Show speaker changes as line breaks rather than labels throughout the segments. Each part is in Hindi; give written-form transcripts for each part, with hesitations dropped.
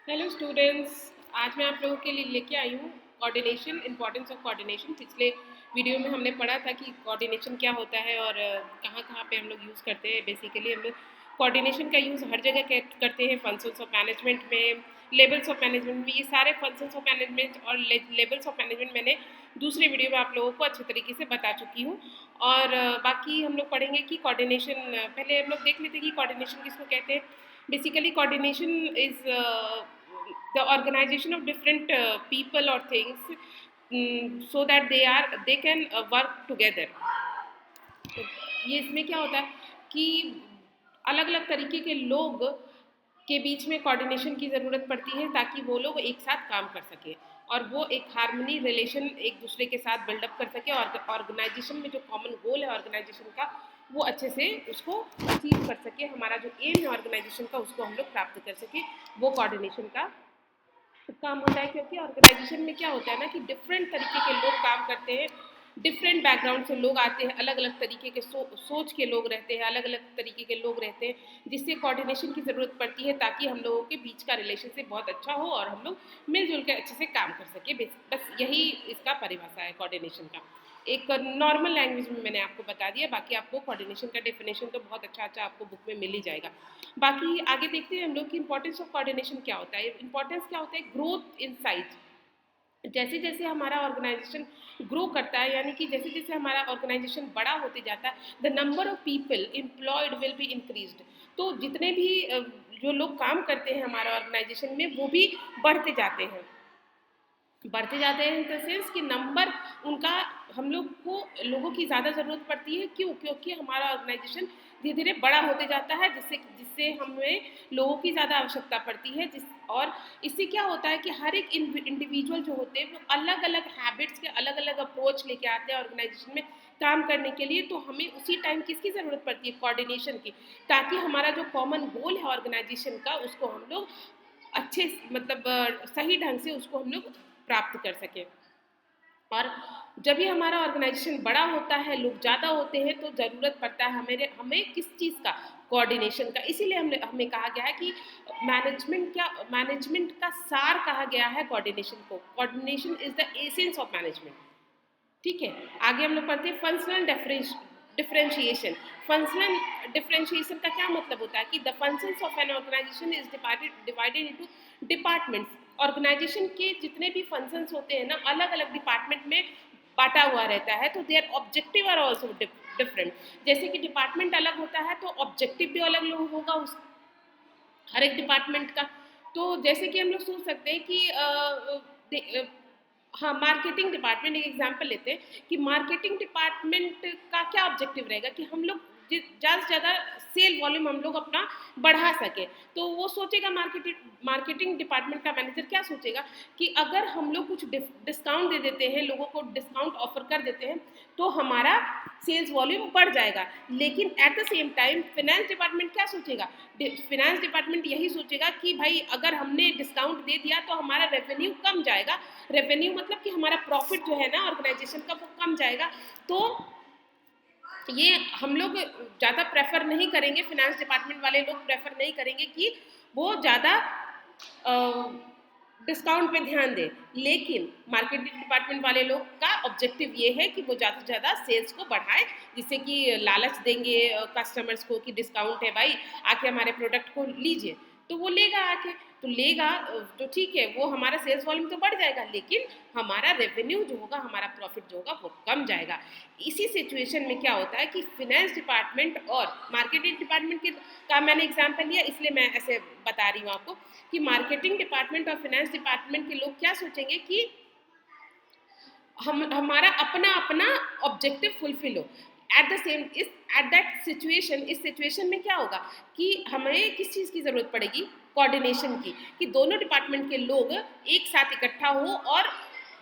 Hello students. आज मैं आप लोगों के लिए लेके आई हूँ कोऑर्डिनेशन, इंपॉर्टेंस ऑफ कोऑर्डिनेशन। पिछले वीडियो में हमने पढ़ा था कि कोऑर्डिनेशन क्या होता है और कहाँ कहाँ पे हम लोग यूज़ करते हैं। बेसिकली हम लोग कोऑर्डिनेशन का यूज़ हर जगह करते हैं, फंक्शंस ऑफ मैनेजमेंट में, लेवल्स ऑफ मैनेजमेंट में। ये सारे फंक्शंस ऑफ मैनेजमेंट और लेवल्स ऑफ मैनेजमेंट मैंने दूसरे वीडियो में आप लोगों को अच्छे तरीके से बता चुकी हूँ। और बाकी हम लोग पढ़ेंगे कि कोऑर्डिनेशन, पहले हम लोग देख लेते हैं कि कोऑर्डिनेशन किसको कहते हैं। Basically, coordination is the organization of different people or things, so that they can work together. तो ये इसमें क्या होता है कि अलग अलग तरीके के लोग के बीच में कोऑर्डिनेशन की ज़रूरत पड़ती है ताकि वो लोग एक साथ काम कर सके और वो एक हार्मनी रिलेशन एक दूसरे के साथ बिल्डअप कर सके और ऑर्गेनाइजेशन में जो कॉमन गोल है ऑर्गेनाइजेशन का वो अच्छे से उसको अचीव कर सके। हमारा जो एम है ऑर्गेनाइजेशन का उसको हम लोग प्राप्त कर सके, वो कोऑर्डिनेशन का काम होता है। क्योंकि ऑर्गेनाइजेशन में क्या होता है ना कि डिफरेंट तरीके के लोग काम करते हैं, डिफरेंट बैकग्राउंड से लोग आते हैं, अलग अलग तरीके के सोच के लोग रहते हैं, अलग अलग तरीके के लोग रहते हैं, जिससे कोऑर्डिनेशन की ज़रूरत पड़ती है ताकि हम लोगों के बीच का रिलेशनशिप बहुत अच्छा हो और हम लोग मिलजुल के अच्छे से काम कर सके। बस यही इसका परिभाषा है कोऑर्डिनेशन का। एक नॉर्मल लैंग्वेज में मैंने आपको बता दिया, बाकी आपको कोऑर्डिनेशन का डेफिनेशन तो बहुत अच्छा अच्छा आपको बुक में मिल ही जाएगा। बाकी आगे देखते हैं हम लोग कि इंपॉर्टेंस ऑफ कोऑर्डिनेशन क्या होता है। इंपॉर्टेंस क्या होता है, ग्रोथ इन साइज। जैसे जैसे हमारा ऑर्गेनाइजेशन ग्रो करता है, यानी कि जैसे जैसे हमारा ऑर्गेनाइजेशन बड़ा होते जाता है, the number of people employed will be increased. तो जितने भी जो लोग काम करते हैं हमारा ऑर्गेनाइजेशन में वो भी बढ़ते जाते हैं। बढ़ते जाते हैं इन द सेंस कि नंबर उनका, हम लोग को लोगों की ज़्यादा ज़रूरत पड़ती है। क्यों? क्योंकि हमारा ऑर्गेनाइजेशन धीरे धीरे बड़ा होते जाता है, जिससे जिससे हमें लोगों की ज़्यादा आवश्यकता पड़ती है। और इससे क्या होता है कि हर एक इंडिविजुअल जो होते हैं वो अलग अलग हैबिट्स के अलग अलग अप्रोच लेके आते हैं ऑर्गेनाइजेशन में काम करने के लिए। तो हमें उसी टाइम किसकी ज़रूरत पड़ती है, कोऑर्डिनेशन की, ताकि हमारा जो कॉमन गोल है ऑर्गेनाइजेशन का उसको हम लोग अच्छे मतलब सही ढंग से उसको हम लोग प्राप्त कर सकें। और जब भी हमारा ऑर्गेनाइजेशन बड़ा होता है, लोग ज़्यादा होते हैं, तो ज़रूरत पड़ता है हमें किस चीज़ का, कोऑर्डिनेशन का। इसीलिए हमें कहा गया है कि मैनेजमेंट का सार कहा गया है कोऑर्डिनेशन को। Coordination is the essence of management. ठीक है, आगे हम लोग पढ़ते हैं फंक्शनल डिफरेंशिएशन। फंक्शनल डिफरेंशिएशन का क्या मतलब होता है कि the functions of an organization is divided into departments. Organization के जितने भी फंक्शंस होते हैं ना, अलग अलग डिपार्टमेंट में बांटा हुआ रहता है, तो their objective are also different. जैसे कि डिपार्टमेंट अलग होता है तो ऑब्जेक्टिव भी अलग होगा उस हर एक डिपार्टमेंट का। तो जैसे कि हम लोग सोच सकते हैं कि हाँ, मार्केटिंग डिपार्टमेंट, एक एग्जांपल लेते हैं कि मार्केटिंग डिपार्टमेंट का क्या ऑब्जेक्टिव रहेगा कि हम लोग ज़्यादा से ज़्यादा सेल वॉल्यूम हम लोग अपना बढ़ा सके। तो वो सोचेगा, मार्केटिंग डिपार्टमेंट का मैनेजर क्या सोचेगा कि अगर हम लोग कुछ डिस्काउंट दे देते हैं, लोगों को डिस्काउंट ऑफर कर देते हैं, तो हमारा सेल्स वॉल्यूम बढ़ जाएगा। लेकिन eight the same time finance department क्या सोचेगा, फिनेंस डिपार्टमेंट यही सोचेगा कि भाई अगर हमने डिस्काउंट दे दिया तो हमारा रेवेन्यू कम जाएगा। रेवेन्यू मतलब कि हमारा प्रॉफिट जो है ना ऑर्गेनाइजेशन का वो कम जाएगा। तो ये हम लोग ज़्यादा प्रेफर नहीं करेंगे, फिनेंस डिपार्टमेंट वाले लोग प्रेफर नहीं करेंगे कि वो ज़्यादा डिस्काउंट पे ध्यान दें। लेकिन मार्केटिंग डिपार्टमेंट वाले लोग का ऑब्जेक्टिव ये है कि वो ज़्यादा से ज़्यादा सेल्स को बढ़ाए, जिससे कि लालच देंगे कस्टमर्स को कि डिस्काउंट है भाई, आके हमारे प्रोडक्ट को लीजिए। तो वो लेगा आके, तो लेगा तो ठीक है, वो हमारा सेल्स वॉल्यूम तो बढ़ जाएगा, लेकिन हमारा रेवेन्यू जो होगा, हमारा प्रॉफिट जो होगा वो कम जाएगा। इसी सिचुएशन में क्या होता है कि फिनेंस डिपार्टमेंट और मार्केटिंग डिपार्टमेंट के का मैंने एग्जांपल लिया, इसलिए मैं ऐसे बता रही हूँ आपको कि मार्केटिंग डिपार्टमेंट और फिनेंस डिपार्टमेंट के लोग क्या सोचेंगे कि हमारा अपना अपना ऑब्जेक्टिव फुलफिल हो। Eight the same at that situation, इस सिचुएशन में क्या होगा कि हमें किस चीज़ की ज़रूरत पड़ेगी, कोऑर्डिनेशन की, कि दोनों डिपार्टमेंट के लोग एक साथ इकट्ठा हो और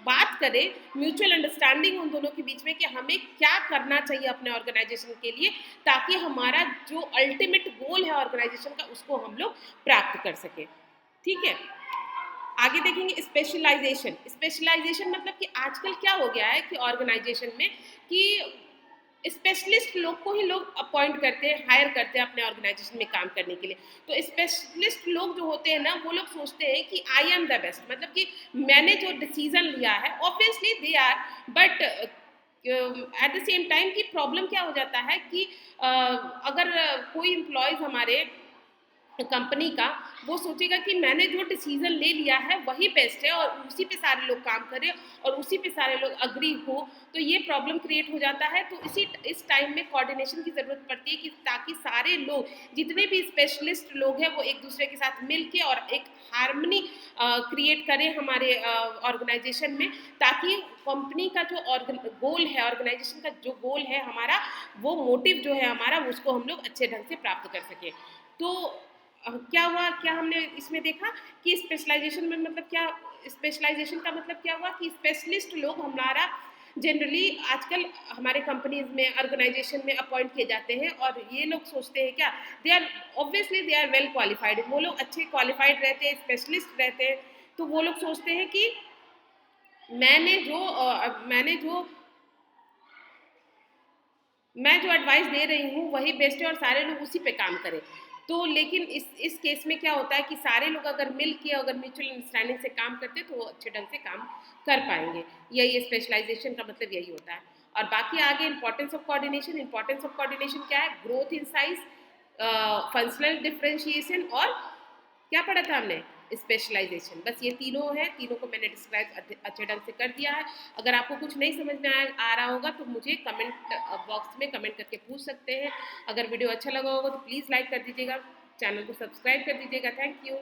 बात करें, म्यूचुअल अंडरस्टैंडिंग उन दोनों के बीच में कि हमें क्या करना चाहिए अपने ऑर्गेनाइजेशन के लिए, ताकि हमारा जो अल्टीमेट गोल है ऑर्गेनाइजेशन का उसको हम लोग प्राप्त कर सकें। ठीक है, आगे देखेंगे स्पेशलाइजेशन। स्पेशलाइजेशन मतलब कि आजकल क्या हो गया है कि ऑर्गेनाइजेशन में कि स्पेशलिस्ट लोग को ही लोग अपॉइंट करते हैं, हायर करते हैं अपने ऑर्गेनाइजेशन में काम करने के लिए। तो स्पेशलिस्ट लोग जो होते हैं ना, वो लोग सोचते हैं कि आई एम द बेस्ट, मतलब कि मैंने जो डिसीजन लिया है, obviously they are, but at the same time की प्रॉब्लम क्या हो जाता है कि अगर कोई इम्प्लॉयज़ हमारे कंपनी का, वो सोचेगा कि मैंने जो डिसीजन ले लिया है वही बेस्ट है और उसी पे सारे लोग काम करें और उसी पे सारे लोग अग्री हो, तो ये प्रॉब्लम क्रिएट हो जाता है। तो इस टाइम में कोऑर्डिनेशन की ज़रूरत पड़ती है कि ताकि सारे लोग, जितने भी स्पेशलिस्ट लोग हैं, वो एक दूसरे के साथ मिल के और एक हार्मनी क्रिएट करें हमारे ऑर्गेनाइजेशन में, ताकि कंपनी का जो गोल है, ऑर्गेनाइजेशन का जो गोल है हमारा, वो मोटिव जो है हमारा, उसको हम लोग अच्छे ढंग से प्राप्त कर सकें। तो क्या हुआ, क्या हमने इसमें देखा कि स्पेशलाइजेशन में मतलब क्या, स्पेशलाइजेशन का मतलब क्या हुआ कि स्पेशलिस्ट लोग हमारा जनरली आजकल हमारे कंपनीज में, ऑर्गेनाइजेशन में अपॉइंट किए जाते हैं, और ये लोग सोचते हैं क्या, they are obviously they are well qualified, वो लोग अच्छे क्वालिफाइड रहते हैं, स्पेशलिस्ट रहते हैं। तो वो लोग सोचते हैं कि मैंने जो मैं जो एडवाइस दे रही हूँ वही बेस्ट है और सारे लोग उसी पे काम करें। तो लेकिन इस केस में क्या होता है कि सारे लोग अगर मिल के, अगर म्यूचुअल अंडरस्टैंडिंग से काम करते तो वो अच्छे ढंग से काम कर पाएंगे। यही स्पेशलाइजेशन का मतलब यही होता है। और बाकी आगे importance of coordination, importance of coordination क्या है, growth in size, functional differentiation, और क्या पढ़ा था हमने, स्पेशलाइजेशन। बस ये तीनों है, तीनों को मैंने डिस्क्राइब अच्छे ढंग से कर दिया है। अगर आपको कुछ नहीं समझ में आ रहा होगा तो मुझे कमेंट बॉक्स में कमेंट करके पूछ सकते हैं। अगर वीडियो अच्छा लगा होगा तो प्लीज़ लाइक कर दीजिएगा, चैनल को सब्सक्राइब कर दीजिएगा। Thank you.